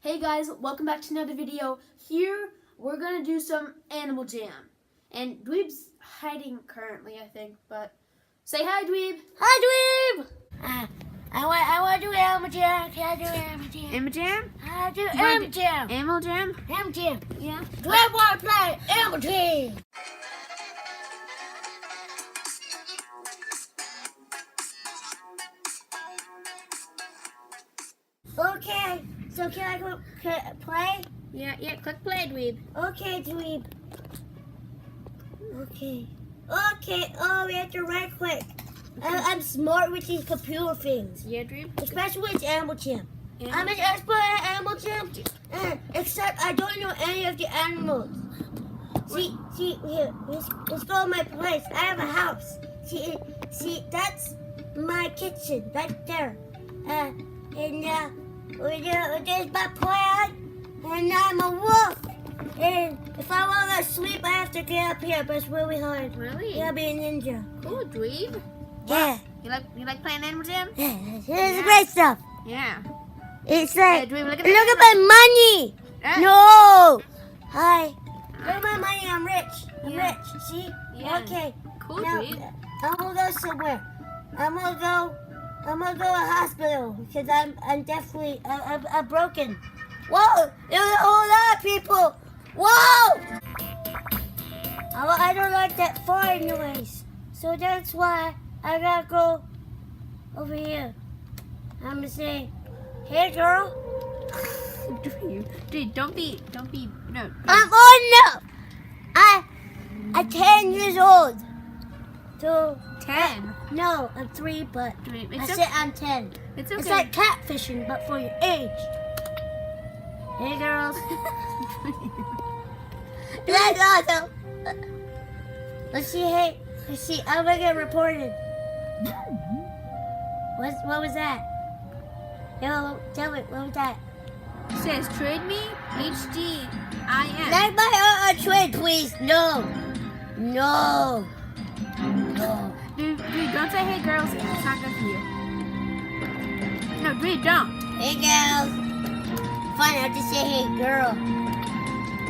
Hey guys, welcome back to another video. Here, we're gonna do some Animal Jam. And Dweeb's hiding currently, I think, but say hi, Dweeb. Hi, Dweeb. I want to do Animal Jam. Can I do Animal Jam? Animal Jam? I do Animal Jam. Animal Jam? Animal Jam. Yeah. Dweeb want to play Animal Jam. Okay, so can I go play? Yeah, click play, Dweeb. Okay, Dweeb. Okay, oh, we have to right click. I'm smart with these computer things. Yeah, Dweeb? Especially with Animal Jam. Yeah. I'm an expert at Animal Jam, except I don't know any of the animals. See, here, let's go to my place. I have a house. See, that's my kitchen right there. And there's my plant, and I'm a wolf. And if I want to sleep, I have to get up here, but it's really hard. Really? Yeah, be a ninja. Cool, Dweeb. Yeah. You like playing Animal Jam? Yeah, this is great stuff. Yeah. It's like, Dweeb, look at my money. No. Hi. Look at my money. I'm rich. I'm rich. See? Yeah. Okay. Cool, Now, Dweeb. I'm gonna go somewhere. I'm gonna go to a hospital because I'm definitely I'm broken. Whoa! There's a whole lot of people. Whoa! I don't like that far noise, so that's why I gotta go over here. I'm gonna say, "Hey, girl." Dweeb, don't be, no. I'm old enough. I'm 10 years old. So 10? no, I'm 3, but Dweeb, I it's said okay. I'm 10. It's okay. It's like catfishing, but for your age. Hey, girls. That's awesome. Let's see. Hey, let's see. I'm gonna get reported. What was that? Yo, tell me, what was that? It says trade me HDIM. Like my trade, please. No. Dude, don't say hey girls. It's not good for you. No, Dweeb, don't. Hey, girls. Fine, I'll just say hey, girl.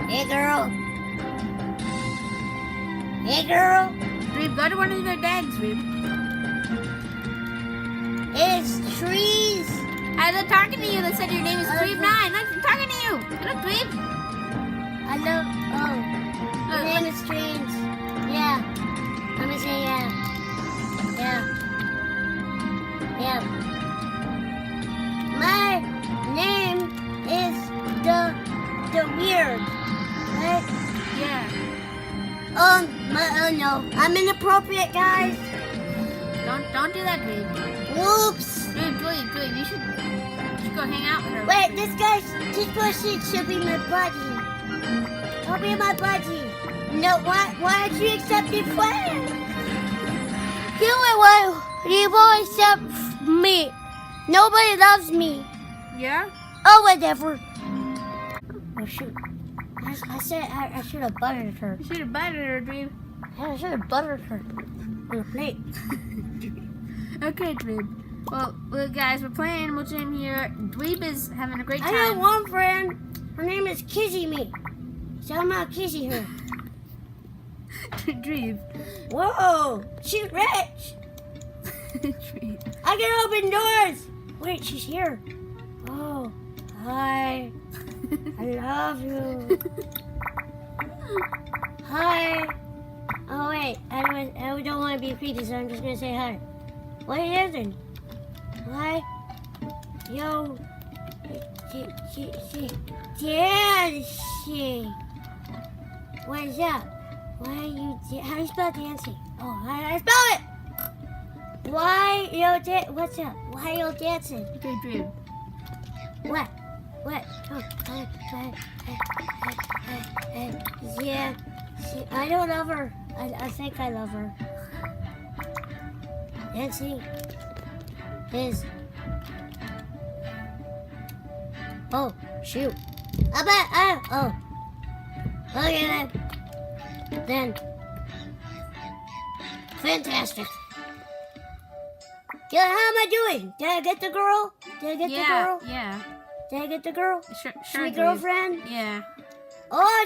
Hey, girl. Hey, girl. Dweeb, go to one of their dads, Dweeb. It's trees. They're talking to you. They said your name is Dweeb9. Look, they're talking to you. Look, Dweeb. I love, your name is Trees. Yeah. I'm gonna say yeah. Yeah. My name is the weird, right? Yeah. No. I'm inappropriate, guys. Don't do that, Dweeb. Whoops. Dweeb, you should go hang out with her. Wait, this person should be my buddy. I'll be my buddy. No, why don't you accept your friend? You won't accept me. Nobody loves me. Yeah? Oh, whatever. Oh, shoot. I said I should have buttered her. You should have buttered her, Dweeb. I should have buttered her on a plate. Okay, Dweeb. Well, guys, we're playing Animal Jam here. Dweeb is having a great time. I have one friend. Her name is Kizzy Me. So I'm gonna kizzy her. Dweeb. Whoa, she's rich. Dweeb. I can open doors. Wait, she's here. Oh, hi. I love you. Hi. Oh wait, I don't want to be creepy, so I'm just gonna say hi. What is it? Hi. Yo. Dancing. What's up? Why are you? How do you spell dancing? Oh, how do I spell it? Why what's up? Why are you dancing? Okay, Dweeb. What? Oh, yeah. I don't love her. I think I love her. Dancing is. Oh, shoot. Oh. Okay then. Fantastic. How am I doing? Did I get the girl? Yeah. Did Did I get the girl? Sure, My Dweeb. girlfriend? Yeah. Oh,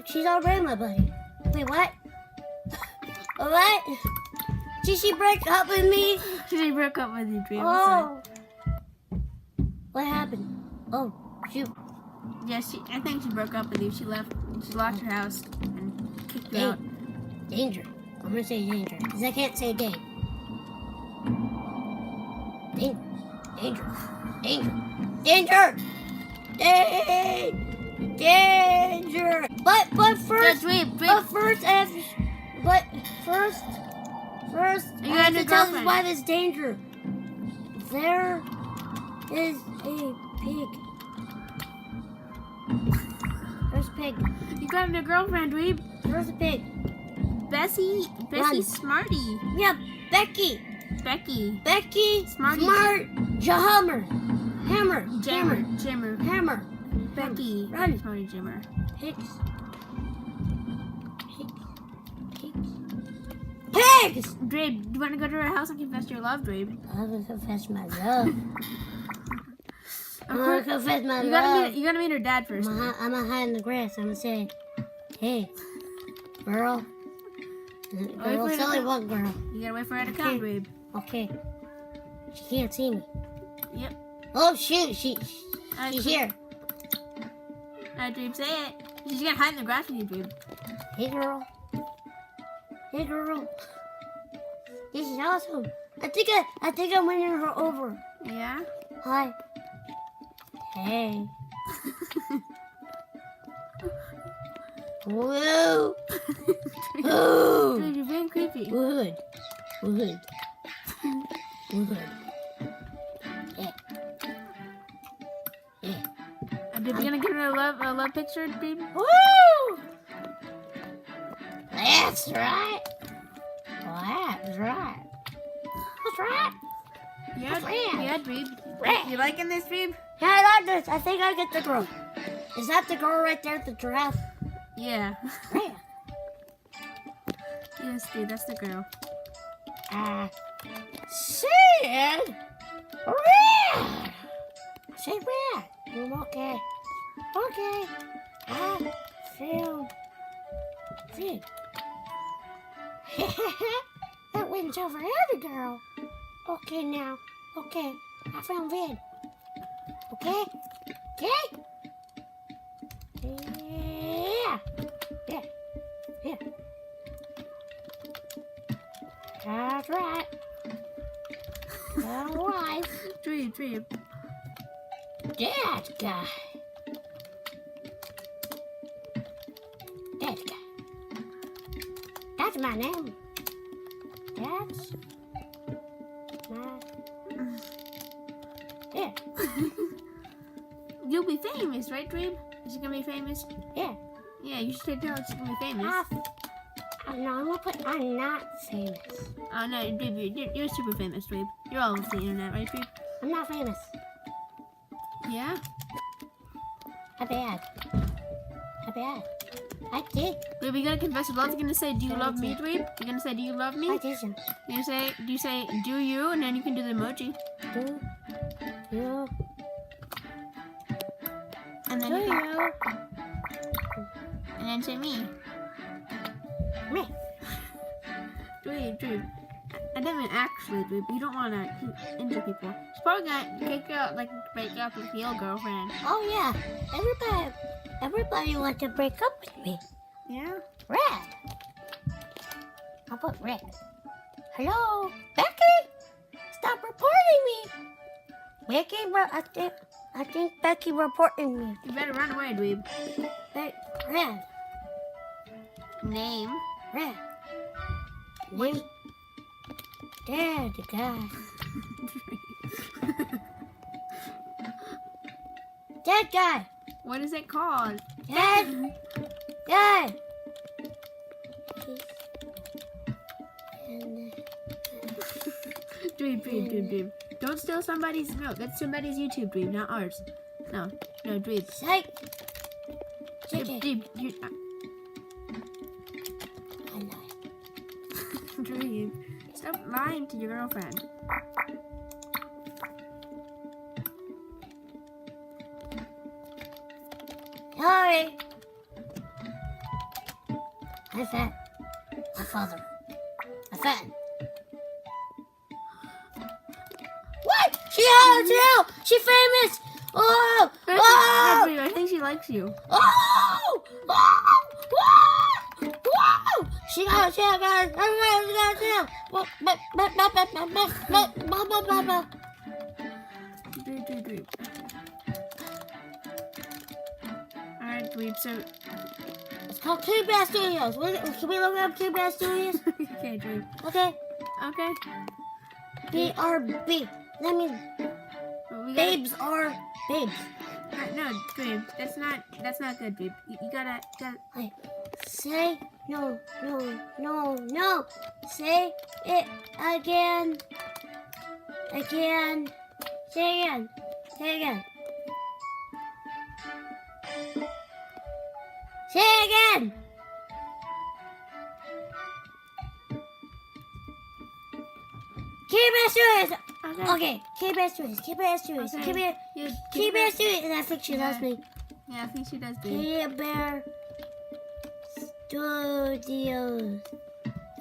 she's already my buddy. Wait, what? What? Did she break up with me? She broke up with you, Dweeb. Oh. What happened? Oh, shoot. Yeah, I think she broke up with you. She left. She locked her house and kicked you out. Danger. I'm gonna say danger, because I can't say dang. Danger. Danger. Danger. Danger. Danger. But first, Dweeb. but first, first, You I got have a to tell us girlfriend. why there's danger. There is a pig. There's a pig. You got a new girlfriend, Dweeb. There's a pig. Bessie Run. Smarty. Yeah, Becky. Becky. Smarty. Smarty. Hammer. Jimmer. Becky. Run. Smarty Jimmer. Pigs. Pigs! Dweeb, do you want to go to her house and confess your love, Dweeb? I'm gonna confess my love. I'm Of gonna course, confess my you love. gotta meet her dad first. I'm gonna hide in the grass. I'm gonna say, hey, girl. Wait for Girl, her it's to only come. one girl. You gotta wait for her to come, Dweeb. Okay. She can't see me. Yep. Oh shoot, she's here. Dweeb, say it. She's gonna hide in the grass with you, Dweeb. Hey girl. Hey girl. This is awesome. I think I'm winning her over. Yeah? Hi. Hey. Whoa. Whoa. Dweeb, you're being creepy. Wood. Yeah. Dweeb, you gonna give her a love picture, Dweeb? Woo! That's right. That's right. That's right. Yeah, right. yeah, Dweeb. Right. You liking this, Dweeb? Yeah, I like this. I think I get the girl. Is that the girl right there at the giraffe? Yeah. Right. Yes, Dweeb, that's the girl. Red. Say red. Okay. I feel red. That wins over every girl. Okay now. Okay. I found red. Okay? Yeah. That's right. All right. Dweeb. That guy. That's my name. That's my... Yeah. You'll be famous, right, Dweeb? Is she gonna be famous? Yeah. Yeah, you should tell her she's gonna be famous. No, I'm not famous. Oh no, Dweeb, you're super famous, Dweeb. You're all over the internet, right, Dweeb? I'm not famous. Yeah? How bad? I did. Dweeb, you gotta confess your love. You're gonna say, do you love me, Dweeb? You're gonna say, do you love me? I didn't. You say, do you? And then you can do the emoji. Do you? And then Do you can, you? and then say me. Me. Dweeb. I didn't mean actually, Dweeb. You don't want to injure people. She's probably gonna kick you out, like break up with your girlfriend. Oh yeah. Everybody wants to break up with me. Yeah? Red. How about red? Hello, Becky. Stop reporting me. Becky, I think Becky reporting me. You better run away, Dweeb. Red. Name. Red. Name. There, the guy. That guy. What is it called? Dad. Dad. Dweeb. Don't steal somebody's milk. That's somebody's YouTube, Dweeb, not ours. No, Dweeb. Psych. Dweeb, you... I lied. Dweeb, stop lying to your girlfriend. Hurry. I'm fat. My father. I'm fat. What? She has too. She's famous. Oh! Oh! I think she likes you. Oh! Oh! Whoa! Whoa! She got a tail, guys. Everybody got a tail. Dweeb. Alright, Dweeb, so... It's called Two Bad Studios. Can we look up Two Bad Studios? Okay, Dweeb. Okay. Okay. B-R-B. That means babes are babes. No, Dweeb, that's not good, Dweeb. You gotta... Wait. Say no. Say it again. Again. Say again. Say again. Say again. Keep it serious. Okay. Keep it serious. Keep it serious. Okay. Keep it serious. And I think she loves me. Yeah, I think she does, Dweeb. Care Bear Studios.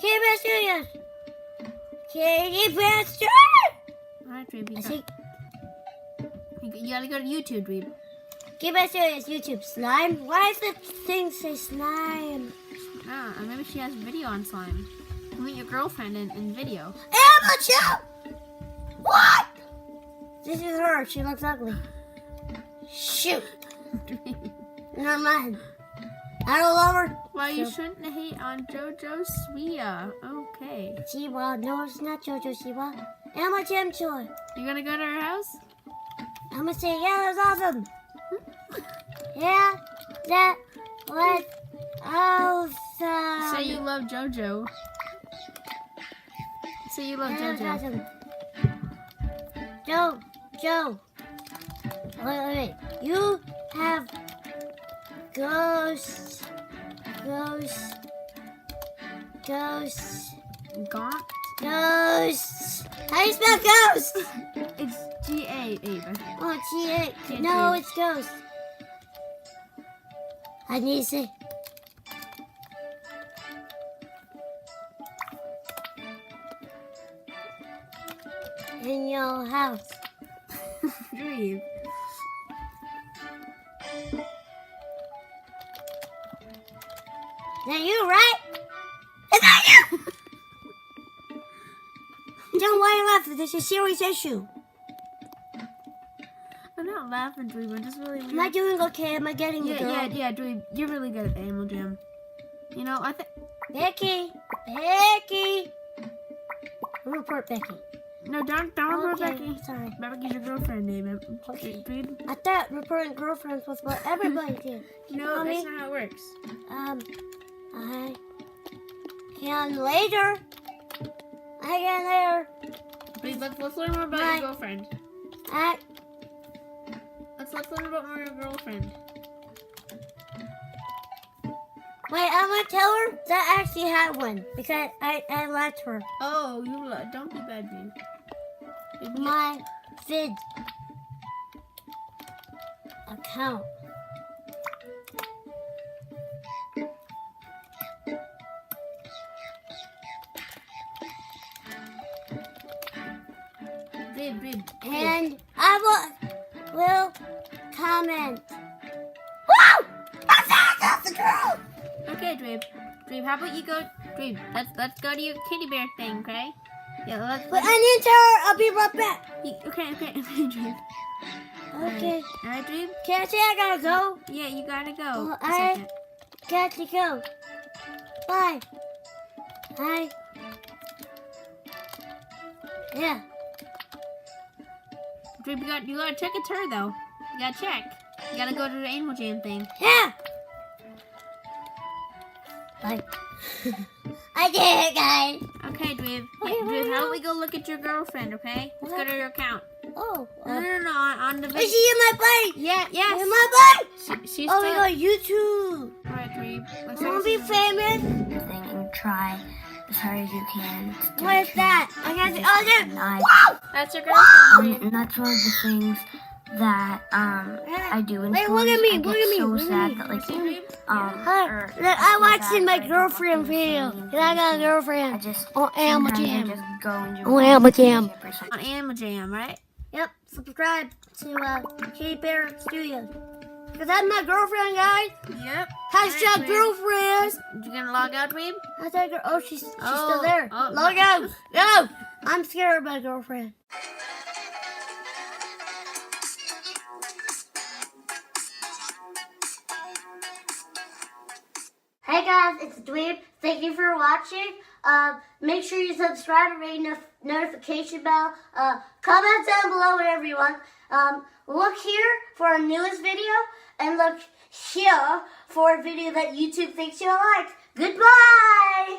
Care Bear Studios. Care Bear Studios. Alright, Dweeb, I think you gotta go to YouTube, Dweeb. Care Bear Studios YouTube slime. Why does the thing say slime? Ah, maybe she has video on slime. You meet your girlfriend in video. Emma Joe! What? This is her. She looks ugly. Shoot. Never mind. I don't love her. Well, you shouldn't hate on JoJo Suya. Okay. Siwa. No, it's not JoJo Siwa. Emma Jam Joy. You gonna go to her house? I'm gonna say, yeah, that was awesome. Yeah, that was awesome. Say you love JoJo. Say you love That was JoJo. awesome. Joe. Wait. You have ghosts. Gaunt? Ghosts. How do you spell ghost? It's G-A, Ava. Oh, G-A. G-A. No, it's ghost. I need to say. In your house. Dweeb. Is that you, right? Is that you? John, why are you laughing? This is a serious issue. I'm not laughing, Dweeb. I'm just really Am I doing okay? Am I getting the girl? Yeah, Dweeb. You're really good at Animal Jam. You know, I think... Becky. I'm report Becky. No, don't report Okay, Becky. sorry. Becky's your girlfriend name. Okay. Dweeb. I thought reporting girlfriends was what everybody did. No, Mommy? that's not how it works. I can later. Please, let's learn more about your girlfriend. Let's learn about more your girlfriend. Wait, I'm gonna tell her that I actually had one because I liked her. Oh, don't be bad, Dweeb. My vid account. Dweeb. And I will comment. Whoa! That's the girl! Okay, Dweeb. Dweeb, how about you go? Dweeb, let's go to your kitty bear thing, okay? Yeah, But I need to tell her I'll be right back. Okay, Dweeb. Okay. Alright, Dweeb? Can I say I gotta go? Yeah, you gotta go. Well, A I second. got to go. Bye. Bye. Yeah. Dweeb, you gotta check it's her, though. You gotta check. You gotta go to the Animal Jam thing. Yeah. Bye. I did it, guys. Okay, Dweeb. Okay, Dweeb, well, how about we go look at your girlfriend, okay? Let's go to your account. Oh. No, on the Is video. she in my bike? Yeah, yes. In my bike? She's Oh my still... god, YouTube. Alright, Dweeb. I want to be famous. And try as hard as you can. To What is that? I got to. Oh, there. Nice. Whoa! That's your girlfriend, Dweeb. And that's one of the things that I do in Wait, schools. look at me, I get look at me, so look at sad me. that like Look, I watched my girlfriend video. And I got a girlfriend on Animal Jam. On Animal Jam. On Animal Jam, right? Yep, subscribe to Kitty Bear Studios. Because that's my girlfriend, guys. Yep. Hashtag girlfriend. You gonna log out, Dweeb? Hashtag girl. Oh, she's Oh, still there. oh. Log out. Go. I'm scared of my girlfriend. Hey guys, it's Dweeb. Thank you for watching. Make sure you subscribe and ring the notification bell. Comment down below whatever you want. Look here for our newest video, and look here for a video that YouTube thinks you'll like. Goodbye!